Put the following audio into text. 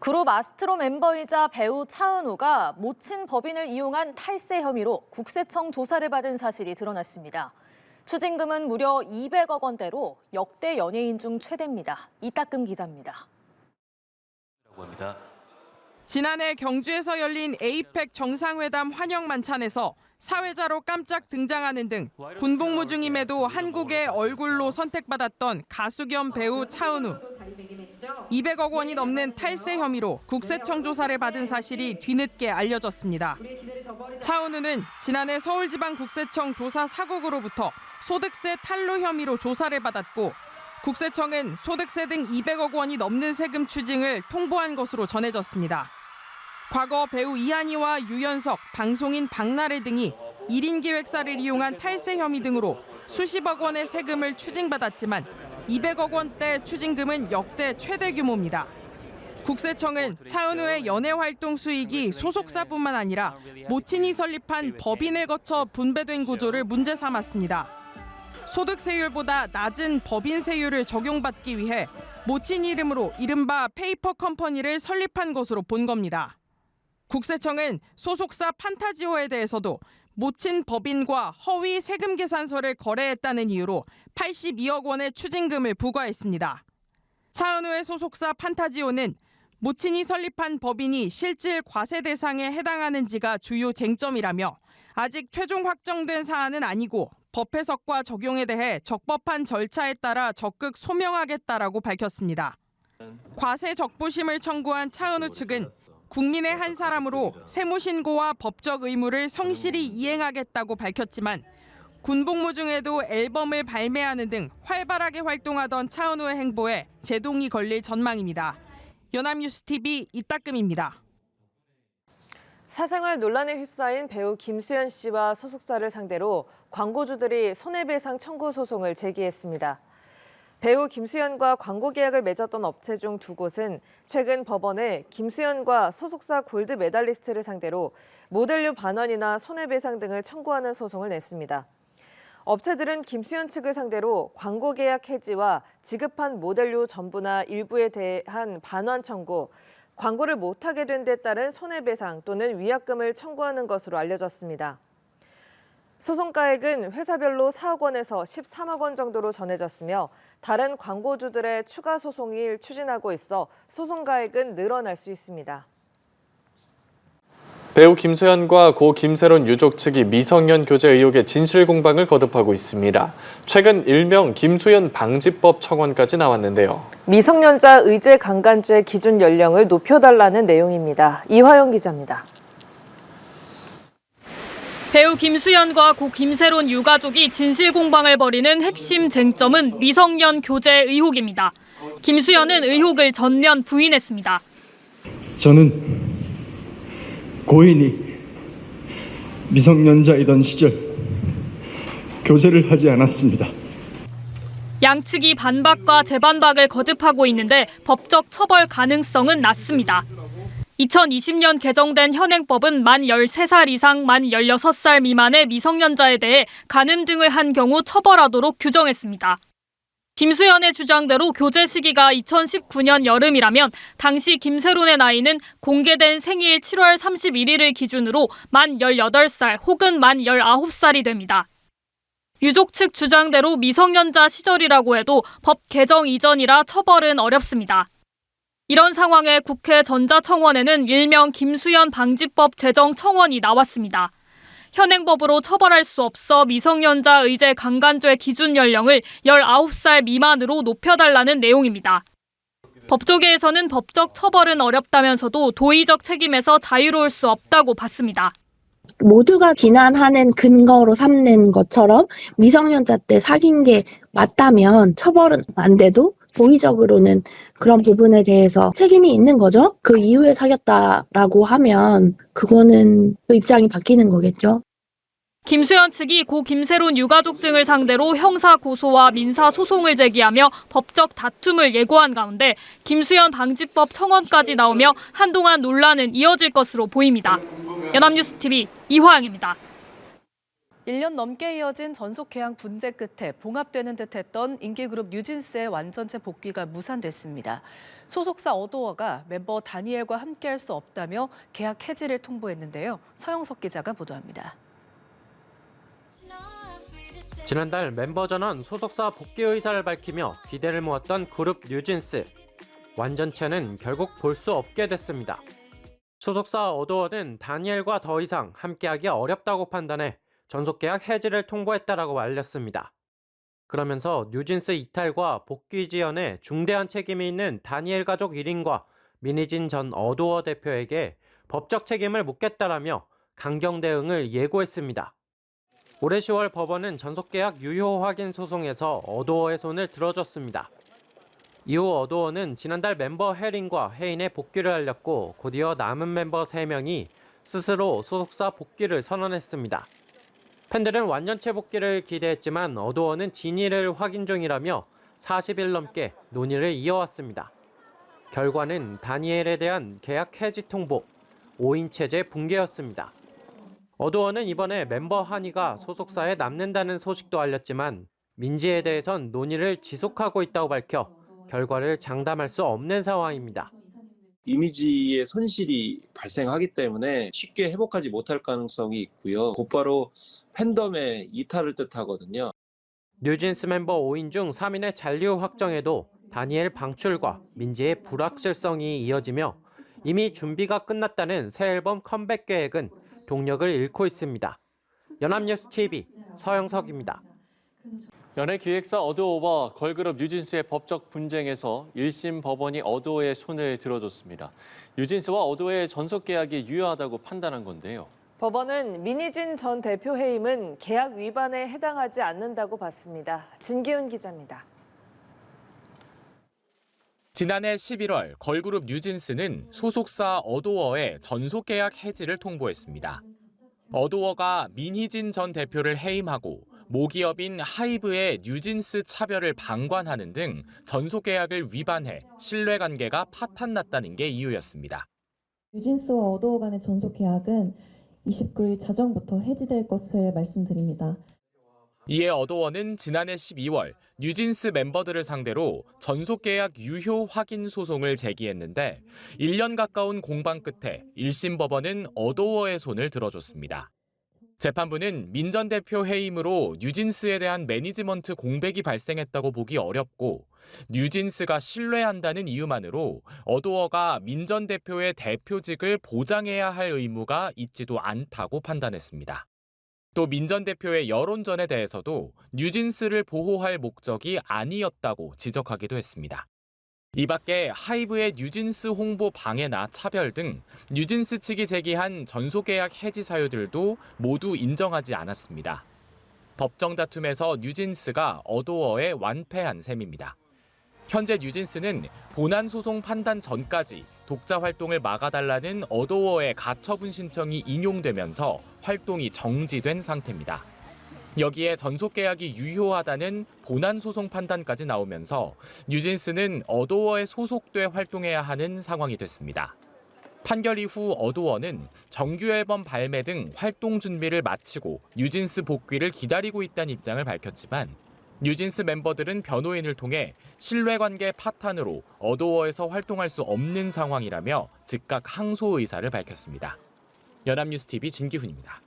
그룹 아스트로 멤버이자 배우 차은우가 모친 법인을 이용한 탈세 혐의로 국세청 조사를 받은 사실이 드러났습니다. 추징금은 무려 200억 원대로 역대 연예인 중 최대입니다. 이따금 기자입니다. 지난해 경주에서 열린 에이펙 정상회담 환영 만찬에서 사회자로 깜짝 등장하는 등 군복무 중임에도 한국의 얼굴로 선택받았던 가수 겸 배우 차은우. 200억 원이 넘는 탈세 혐의로 국세청 조사를 받은 사실이 뒤늦게 알려졌습니다. 차은우는 지난해 서울지방국세청 조사 사국으로부터 소득세 탈루 혐의로 조사를 받았고 국세청은 소득세 등 200억 원이 넘는 세금 추징을 통보한 것으로 전해졌습니다. 과거 배우 이한이와 유연석, 방송인 박나래 등이 1인 기획사를 이용한 탈세 혐의 등으로 수십억 원의 세금을 추징받았지만 200억 원대 추징금은 역대 최대 규모입니다. 국세청은 차은우의 연예활동 수익이 소속사뿐만 아니라 모친이 설립한 법인을 거쳐 분배된 구조를 문제 삼았습니다. 소득세율보다 낮은 법인세율을 적용받기 위해 모친 이름으로 이른바 페이퍼 컴퍼니를 설립한 것으로 본 겁니다. 국세청은 소속사 판타지오에 대해서도 모친 법인과 허위 세금 계산서를 거래했다는 이유로 82억 원의 추징금을 부과했습니다. 차은우의 소속사 판타지오는 모친이 설립한 법인이 실질 과세 대상에 해당하는지가 주요 쟁점이라며 아직 최종 확정된 사안은 아니고 법 해석과 적용에 대해 적법한 절차에 따라 적극 소명하겠다라고 밝혔습니다. 과세 적부심을 청구한 차은우 측은 국민의 한 사람으로 세무신고와 법적 의무를 성실히 이행하겠다고 밝혔지만 군복무 중에도 앨범을 발매하는 등 활발하게 활동하던 차은우의 행보에 제동이 걸릴 전망입니다. 연합뉴스TV 이따금입니다. 사생활 논란에 휩싸인 배우 김수현 씨와 소속사를 상대로 광고주들이 손해배상 청구 소송을 제기했습니다. 배우 김수현과 광고 계약을 맺었던 업체 중 두 곳은 최근 법원에 김수현과 소속사 골드 메달리스트를 상대로 모델료 반환이나 손해배상 등을 청구하는 소송을 냈습니다. 업체들은 김수현 측을 상대로 광고 계약 해지와 지급한 모델료 전부나 일부에 대한 반환 청구, 광고를 못하게 된 데 따른 손해배상 또는 위약금을 청구하는 것으로 알려졌습니다. 소송가액은 회사별로 4억 원에서 13억 원 정도로 전해졌으며 다른 광고주들의 추가 소송을 추진하고 있어 소송가액은 늘어날 수 있습니다. 배우 김수현과 고 김세론 유족 측이 미성년 교제 의혹의 진실 공방을 거듭하고 있습니다. 최근 일명 김수현 방지법 청원까지 나왔는데요. 미성년자 의제 강간죄 기준 연령을 높여달라는 내용입니다. 이화영 기자입니다. 배우 김수현과 고 김세론 유가족이 진실 공방을 벌이는 핵심 쟁점은 미성년 교제 의혹입니다. 김수현은 의혹을 전면 부인했습니다. 저는 고인이 미성년자이던 시절 교제를 하지 않았습니다. 양측이 반박과 재반박을 거듭하고 있는데 법적 처벌 가능성은 낮습니다. 2020년 개정된 현행법은 만 13살 이상 만 16살 미만의 미성년자에 대해 간음 등을 한 경우 처벌하도록 규정했습니다. 김수현의 주장대로 교제 시기가 2019년 여름이라면 당시 김세론의 나이는 공개된 생일 7월 31일을 기준으로 만 18살 혹은 만 19살이 됩니다. 유족 측 주장대로 미성년자 시절이라고 해도 법 개정 이전이라 처벌은 어렵습니다. 이런 상황에 국회 전자청원에는 일명 김수현 방지법 제정 청원이 나왔습니다. 현행법으로 처벌할 수 없어 미성년자 의제 강간죄 기준 연령을 19살 미만으로 높여달라는 내용입니다. 법조계에서는 법적 처벌은 어렵다면서도 도의적 책임에서 자유로울 수 없다고 봤습니다. 모두가 비난하는 근거로 삼는 것처럼 미성년자 때 사귄 게 맞다면 처벌은 안 돼도 도의적으로는 그런 부분에 대해서 책임이 있는 거죠. 그 이후에 사귀었다라고 하면 그거는 또 입장이 바뀌는 거겠죠. 김수현 측이 고 김세론 유가족 등을 상대로 형사 고소와 민사 소송을 제기하며 법적 다툼을 예고한 가운데 김수현 방지법 청원까지 나오며 한동안 논란은 이어질 것으로 보입니다. 연합뉴스TV 이화영입니다. 1년 넘게 이어진 전속 계약 분쟁 끝에 봉합되는 듯했던 인기그룹 뉴진스의 완전체 복귀가 무산됐습니다. 소속사 어도어가 멤버 다니엘과 함께할 수 없다며 계약 해지를 통보했는데요. 서영석 기자가 보도합니다. 지난달 멤버 전원 소속사 복귀 의사를 밝히며 기대를 모았던 그룹 뉴진스. 완전체는 결국 볼 수 없게 됐습니다. 소속사 어도어는 다니엘과 더 이상 함께하기 어렵다고 판단해 전속계약 해지를 통보했다라고 알렸습니다. 그러면서 뉴진스 이탈과 복귀 지연에 중대한 책임이 있는 다니엘 가족 1인과 민희진 전 어도어 대표에게 법적 책임을 묻겠다라며 강경 대응을 예고했습니다. 올해 10월 법원은 전속계약 유효 확인 소송에서 어도어의 손을 들어줬습니다. 이후 어도어는 지난달 멤버 혜린과 혜인의 복귀를 알렸고 곧이어 남은 멤버 3명이 스스로 소속사 복귀를 선언했습니다. 팬들은 완전체 복귀를 기대했지만 어도어는 진위를 확인 중이라며 40일 넘게 논의를 이어왔습니다. 결과는 다니엘에 대한 계약 해지 통보, 5인 체제 붕괴였습니다. 어도어는 이번에 멤버 한이가 소속사에 남는다는 소식도 알렸지만 민지에 대해선 논의를 지속하고 있다고 밝혀 결과를 장담할 수 없는 상황입니다. 이미지의 손실이 발생하기 때문에 쉽게 회복하지 못할 가능성이 있고요. 곧바로 팬덤의 이탈을 뜻하거든요. 뉴진스 멤버 5인 중 3인의 잔류 확정에도 다니엘 방출과 민지의 불확실성이 이어지며 이미 준비가 끝났다는 새 앨범 컴백 계획은 동력을 잃고 있습니다. 연합뉴스 TV 서영석입니다. 연예기획사 어도어와 걸그룹 뉴진스의 법적 분쟁에서 1심 법원이 어도어의 손을 들어줬습니다. 뉴진스와 어도어의 전속 계약이 유효하다고 판단한 건데요. 법원은 민희진 전 대표 해임은 계약 위반에 해당하지 않는다고 봤습니다. 진기훈 기자입니다. 지난해 11월 걸그룹 뉴진스는 소속사 어도어의 전속계약 해지를 통보했습니다. 어도어가 민희진 전 대표를 해임하고 모기업인 하이브의 뉴진스 차별을 방관하는 등 전속계약을 위반해 신뢰관계가 파탄났다는 게 이유였습니다. 뉴진스와 어도어 간의 전속계약은 29일 자정부터 해지될 것을 말씀드립니다. 이에 어도어는 지난해 12월 뉴진스 멤버들을 상대로 전속계약 유효 확인 소송을 제기했는데 1년 가까운 공방 끝에 1심 법원은 어도어의 손을 들어줬습니다. 재판부는 민 전 대표 해임으로 뉴진스에 대한 매니지먼트 공백이 발생했다고 보기 어렵고 뉴진스가 신뢰한다는 이유만으로 어도어가 민 전 대표의 대표직을 보장해야 할 의무가 있지도 않다고 판단했습니다. 또 민 전 대표의 여론전에 대해서도 뉴진스를 보호할 목적이 아니었다고 지적하기도 했습니다. 이 밖에 하이브의 뉴진스 홍보 방해나 차별 등 뉴진스 측이 제기한 전속계약 해지 사유들도 모두 인정하지 않았습니다. 법정 다툼에서 뉴진스가 어도어에 완패한 셈입니다. 현재 뉴진스는 본안 소송 판단 전까지 독자 활동을 막아달라는 어도어의 가처분 신청이 인용되면서 활동이 정지된 상태입니다. 여기에 전속계약이 유효하다는 본안 소송 판단까지 나오면서 뉴진스는 어도어에 소속돼 활동해야 하는 상황이 됐습니다. 판결 이후 어도어는 정규 앨범 발매 등 활동 준비를 마치고 뉴진스 복귀를 기다리고 있다는 입장을 밝혔지만 뉴진스 멤버들은 변호인을 통해 신뢰관계 파탄으로 어도어에서 활동할 수 없는 상황이라며 즉각 항소 의사를 밝혔습니다. 연합뉴스 TV 진기훈입니다.